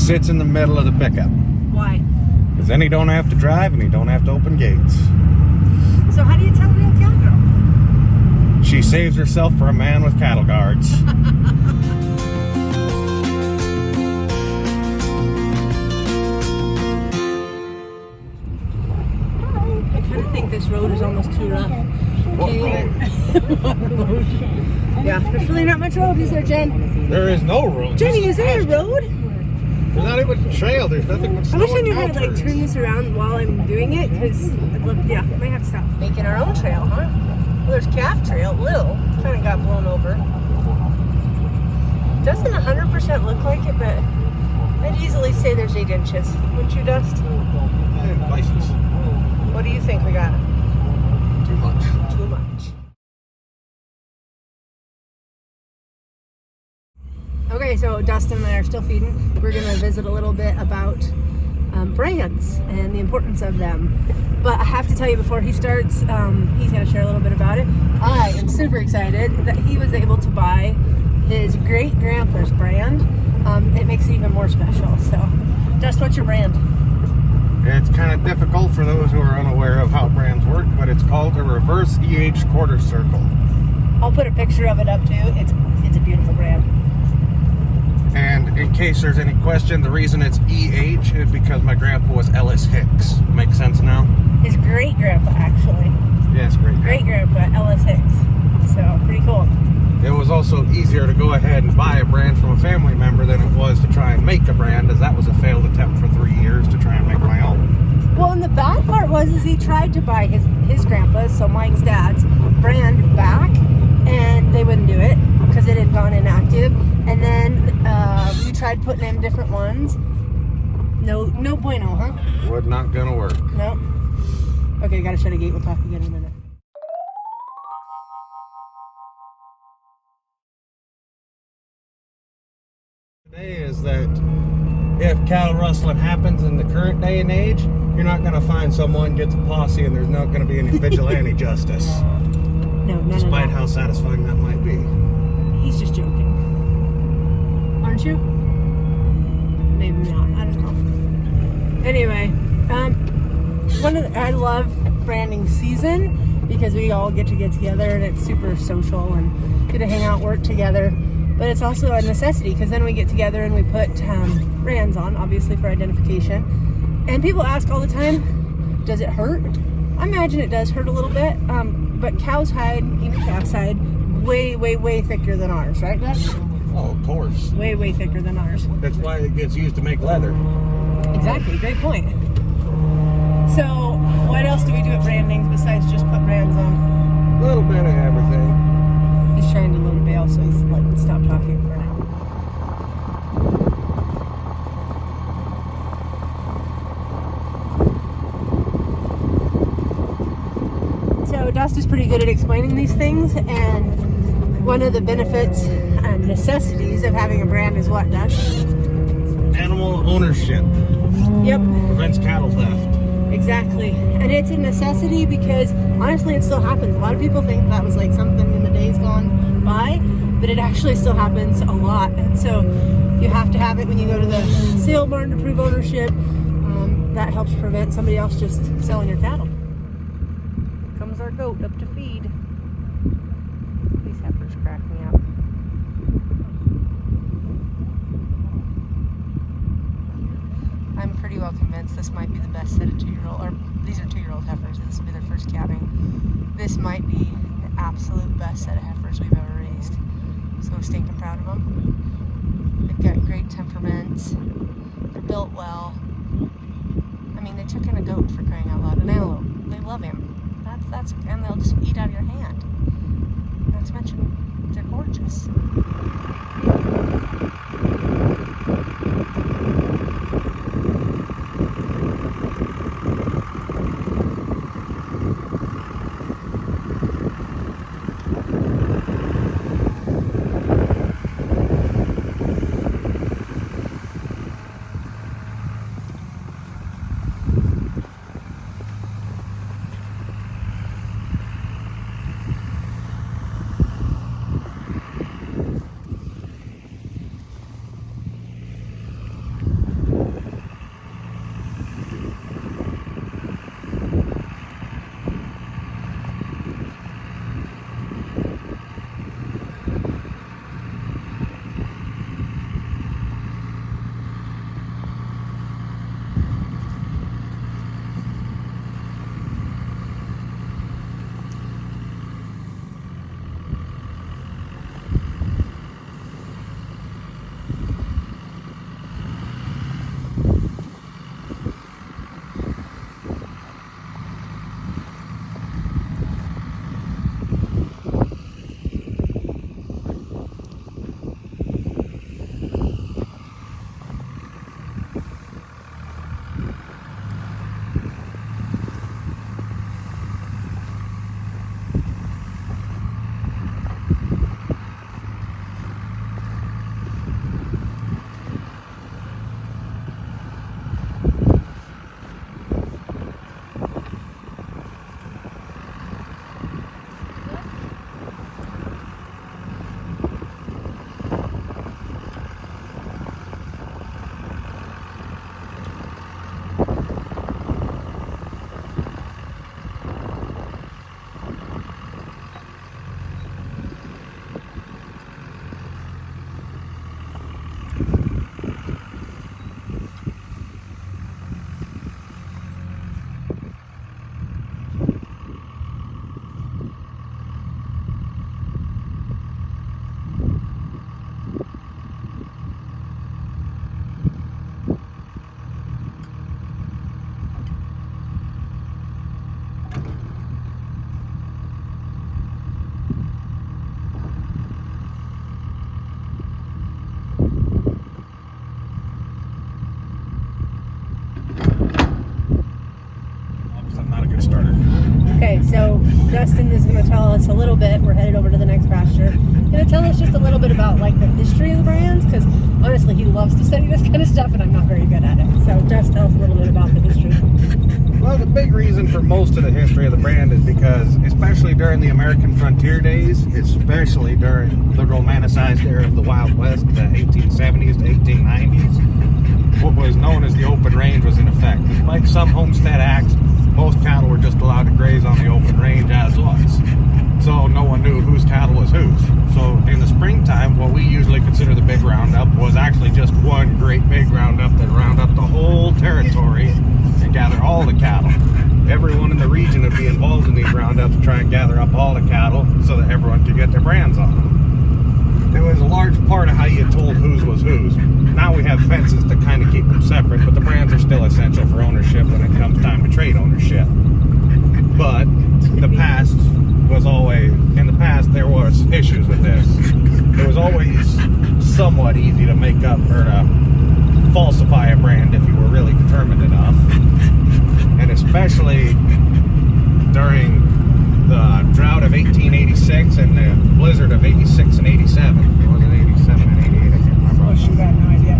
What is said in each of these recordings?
sits in the middle of the pickup. Why? Because then he don't have to drive and he don't have to open gates. So how do you tell real cowgirl? She saves herself for a man with cattle guards. I kind of think this road is almost too rough. Yeah, there's really not much road, is there, Jen? There is no road. Jenny, is there a road? There's not even a trail. There's nothing but snow. I wish I knew how and to like turn this around while I'm doing it, because yeah, I might have to stop making our own trail, huh? Well, there's Calf Trail, little, kind of got blown over. Doesn't 100% look like it, but I'd easily say there's 8 inches. Wouldn't you, Dust? And places. What do you think we got? Too much. Too much. Okay, so Dustin and I are still feeding. We're going to visit a little bit about brands and the importance of them. But I have to tell you before he starts, he's going to share a little bit about it. I am super excited that he was able to buy his great-grandpa's brand. It makes it even more special. So, Dust, what's your brand? It's kind of difficult for those who are unaware of how brands work, but it's called a reverse EH quarter circle. I'll put a picture of it up too. It's a beautiful brand. And in case there's any question, the reason it's EH is because my grandpa was Ellis Hicks. Make sense now? His great-grandpa, actually. Yes, Great-grandpa, Ellis Hicks. So, pretty cool. It was also easier to go ahead and buy a brand from a family member than it was to try and make a brand, as that was a failed attempt for 3 years to try and make my own. Well, and the bad part was he tried to buy his grandpa's, so Mike's dad's, brand back, and they wouldn't do it because it had gone inactive. And then we tried putting in different ones. No bueno, huh? Was not gonna work. No. Okay, gotta shut a gate. We'll talk again in a minute. Today is that if cattle rustling happens in the current day and age, you're not going to find someone gets a posse and there's not going to be any vigilante justice. No. Despite how satisfying that might be. He's just joking. Aren't you? Maybe not. I don't know. Anyway, I love branding season because we all get together and it's super social and get to hang out, work together. But it's also a necessity because then we get together and we put brands on, obviously for identification. And people ask all the time, does it hurt? I imagine it does hurt a little bit. But cow's hide, even calf's hide, way, way, way thicker than ours, right, Dutch? Oh, of course. Way, way thicker than ours. That's why it gets used to make leather. Exactly, great point. So, what else do we do at branding besides just put brands on? A little bit of everything. He's trying to load a bale, so he's like, stop talking for now. So Dust is pretty good at explaining these things, and one of the benefits and necessities of having a brand is what, Dust? Animal ownership. Yep. Prevents cattle theft. Exactly. And it's a necessity because honestly it still happens. A lot of people think that was like something in the days gone by, but it actually still happens a lot. And so you have to have it when you go to the sale barn to prove ownership. That helps prevent somebody else just selling your cattle. Here comes our goat up to feed. These heifers crack me up. I'm pretty well convinced this might be the best set of 2-year-old, or these are 2-year-old heifers. This will be their first calving. This might be the absolute best set of heifers we've ever raised. So stinking proud of them. They've got great temperaments. They're built well. I mean, they took in a goat, for crying out loud, an antelope. They love him. And they'll just eat out of your hand. Not to mention, they're gorgeous. Justin is going to tell us a little bit. We're headed over to the next pasture. Going to tell us just a little bit about like the history of the brands, because honestly, he loves to study this kind of stuff, and I'm not very good at it. So just tell us a little bit about the history. Well, the big reason for most of the history of the brand is because, especially during the American frontier days, especially during the romanticized era of the Wild West, the 1870s to 1890s, what was known as the open range was in effect. Despite some homestead acts, most cattle were just allowed to graze on the open range as was. So no one knew whose cattle was whose. So in the springtime, what we usually consider the big roundup was actually just one great big roundup that round up the whole territory and gather all the cattle. Everyone in the region would be involved in these roundups to try and gather up all the cattle so that everyone could get their brands on them. It was a large part of how you told whose was whose. Now we have fences to kind of keep them separate, but the brands are still essential for ownership when it comes time to trade ownership. But the past was always, in the past there was issues with this. It was always somewhat easy to make up or to falsify a brand if you were really determined enough. And especially during the drought of 1886 and the blizzard of 86 and 87. It wasn't 87 and 88, I can't remember. Oh, shoot, I have no idea.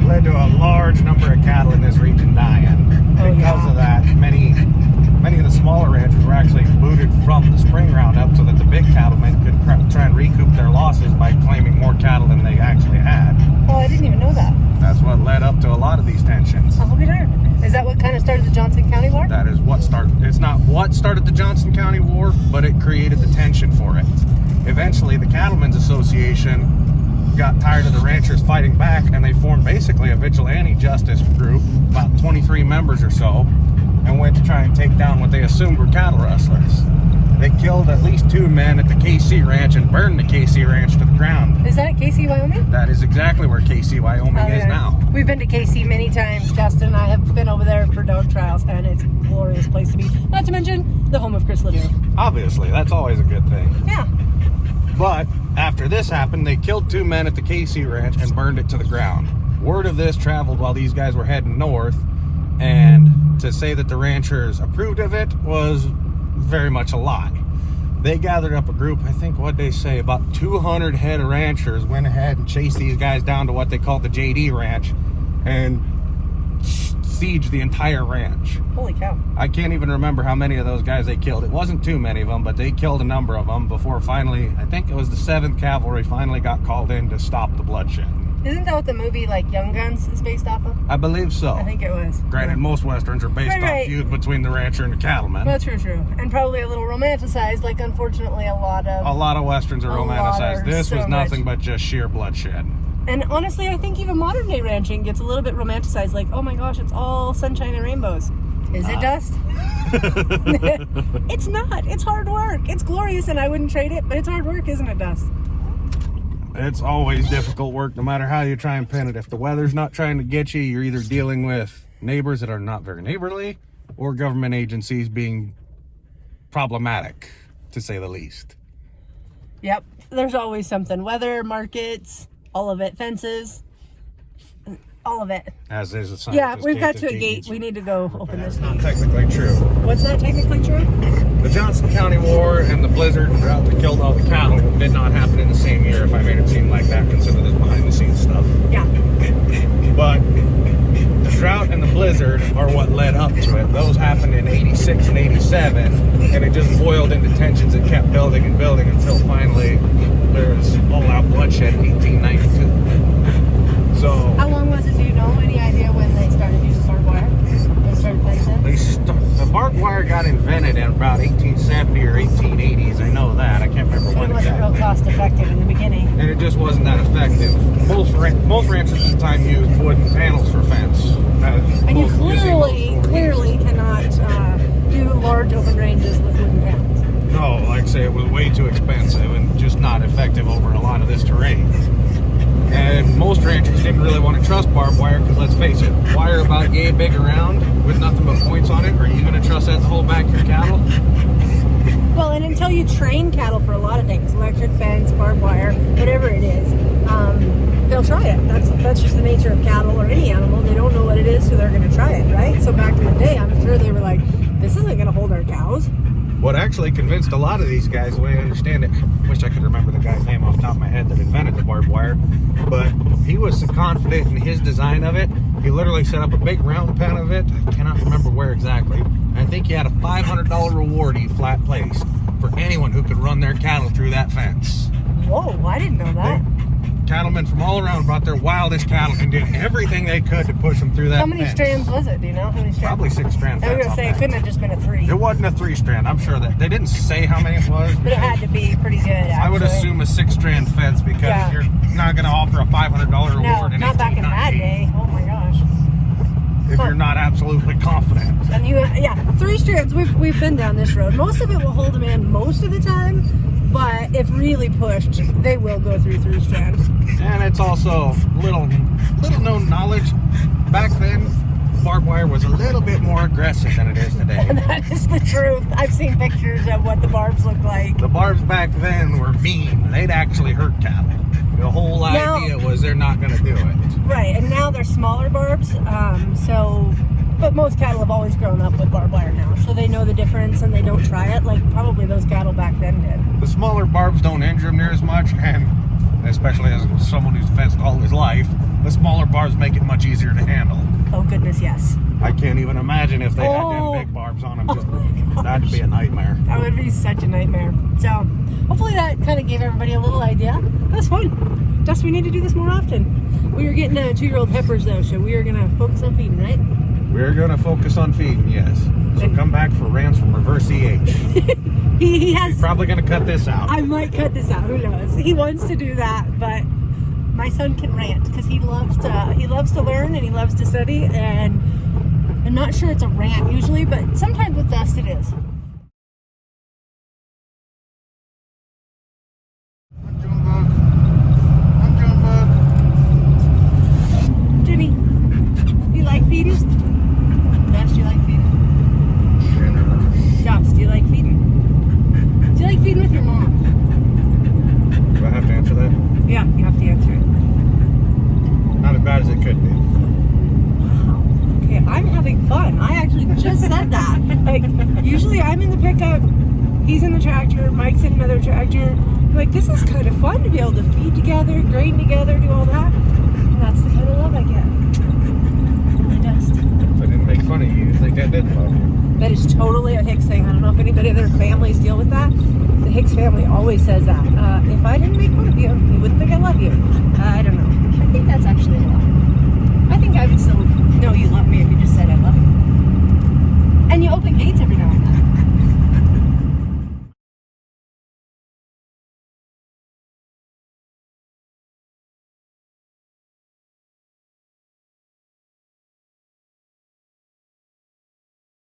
It led to a large number of cattle in this region dying. Because of that, many of the smaller ranchers were actually booted from the spring roundup so that the big cattlemen could try and recoup their losses by claiming more cattle than they actually had. Oh, I didn't even know that. That's what led up to a lot of these tensions. I'll be darned. Is that what kind of started the Johnson County War? That is what started. It's not what started the Johnson County War, but it created the tension for it. Eventually, the Cattlemen's Association got tired of the ranchers fighting back, and they formed basically a vigilante justice group, about 23 members or so, and went to try and take down what they assumed were cattle rustlers. They killed at least 2 men at the KC Ranch and burned the KC Ranch to the ground. Is that KC, Wyoming? That is exactly where KC, Wyoming is now. We've been to KC many times. Justin and I have been over there for dog trials, and it's a glorious place to be. Not to mention the home of Chris Ledoux. Obviously, that's always a good thing. Yeah. But after this happened, they killed 2 men at the KC Ranch and burned it to the ground. Word of this traveled while these guys were heading north, and to say that the ranchers approved of it was very much a lie. They gathered up a group, I think, what'd they say, about 200 head of ranchers went ahead and chased these guys down to what they called the JD Ranch and sieged the entire ranch. Holy cow. I can't even remember how many of those guys they killed. It wasn't too many of them, but they killed a number of them before finally, I think it was the 7th Cavalry finally got called in to stop the bloodshed. Isn't that what the movie like Young Guns is based off of? I believe so. I think it was. Granted, most westerns are based on feuds between the rancher and the cattleman. Well, true. And probably a little romanticized, like unfortunately a lot of westerns are romanticized. This was nothing but just sheer bloodshed. And honestly, I think even modern day ranching gets a little bit romanticized. Like, oh my gosh, it's all sunshine and rainbows. Is it dust? It's not. It's hard work. It's glorious, and I wouldn't trade it, but it's hard work, isn't it, Dust? It's always difficult work, no matter how you try and pin it. If the weather's not trying to get you, you're either dealing with neighbors that are not very neighborly or government agencies being problematic, to say the least. Yep. There's always something. Weather, markets, all of it. Fences. All of it. As is a sign. Yeah, we've got to a gate. We need to go open this. That's not technically true. What's not technically true? The Johnson County War and the blizzard and drought that killed all the cattle did not happen in the same year, if I made it seem like that, consider this behind the scenes stuff. Yeah. But the drought and the blizzard are what led up to it. Those happened in 86 and 87, and it just boiled into tensions that kept building and building until finally there's all-out bloodshed in 1892. So how long was it? Do you know? Any idea when they started using barbed wire? They started fencing? The barbed wire got invented in about 1870 or 1880s. I know that. I can't remember when it wasn't exactly. real cost effective in the beginning. And it just wasn't that effective. Most ranchers at the time used wooden panels for fence. And you clearly cannot do large open ranges with wooden panels. No, like I say, it was way too expensive and just not effective over a lot of this terrain. And most ranchers didn't really want to trust barbed wire because, let's face it, wire about yay big around with nothing but points on it. Are you going to trust that to hold back your cattle? Well, and until you train cattle for a lot of things, electric fence, barbed wire, whatever it is, they'll try it. That's just the nature of cattle or any animal. They don't know what it is, so they're going to try it, right? So back in the day, I'm sure they were like, this isn't going to hold our cows. What actually convinced a lot of these guys, the way I understand it, wish I could remember the guy's name off the top of my head that invented the barbed wire, but he was so confident in his design of it, he literally set up a big round pen of it. I cannot remember where exactly. I think he had a $500 reward he flat placed for anyone who could run their cattle through that fence. Whoa, I didn't know that. Cattlemen from all around brought their wildest cattle and did everything they could to push them through that How many fence. strands was it? Do you know how many strands? Probably 6 strand I was fence gonna on say it that. couldn't have just been a 3. It wasn't a 3-strand. I'm sure that they didn't say how many it was. But it had to be pretty good, actually. I would assume a 6-strand fence because Yeah. you're not going to offer a $500 reward No, in not back in that 1890 day. Oh my gosh. if you're not absolutely confident. And you, yeah, 3 strands. We've been down this road. Most of it will hold them in most of the time, but if really pushed, they will go through 3 strands. And it's also little known knowledge. Back then, barbed wire was a little bit more aggressive than it is today. And that is the truth. I've seen pictures of what the barbs look like. The barbs back then were mean. They'd actually hurt cattle. The whole Now- idea was they're not going to do it. Right, and now they're smaller barbs. But most cattle have always grown up with barbed wire now, so they know the difference and they don't try it like probably those cattle back then did. The smaller barbs don't injure them near as much, and especially as someone who's fenced all his life, the smaller barbs make it much easier to handle. Oh goodness, yes. I can't even imagine if they had Oh. them big barbs on them. Oh my gosh. That'd be a nightmare. That would be such a nightmare. So, hopefully that kind of gave everybody a little idea. That's fun. Dust, we need to do this more often. We are getting 2-year-old heifers though, so we are going to focus on feeding, right? We're going to focus on feeding, yes. So come back for rants from Reverse EH. He has... He's probably going to cut this out. I might cut this out. Who knows? He wants to do that, but my son can rant because he loves to learn and he loves to study. And I'm not sure it's a rant usually, but sometimes with Dust it is. I'm Junebug. Jimmy, you like feeding? Dust, you like feeding? Dust, do you like feeding? Do you like feeding with your mom? Do I have to answer that? Yeah, you have to answer it. Not as bad as it could be. Okay, I'm having fun. I actually just said that. Like, usually I'm in the pickup, he's in the tractor, Mike's in another tractor. Like, this is kind of fun to be able to feed together, grain together, do all that. And that's the kind of love I get. Really, Dust. If I didn't make fun of you, you'd think I didn't love you. That is totally a Hicks thing. I don't know if anybody in their families deal with that. The Hicks family always says that. If I didn't make fun of you, you wouldn't think I love you. I don't know. I think that's actually a lie. I think I would still know you love me if you just said I love you. And you open gates every now and then.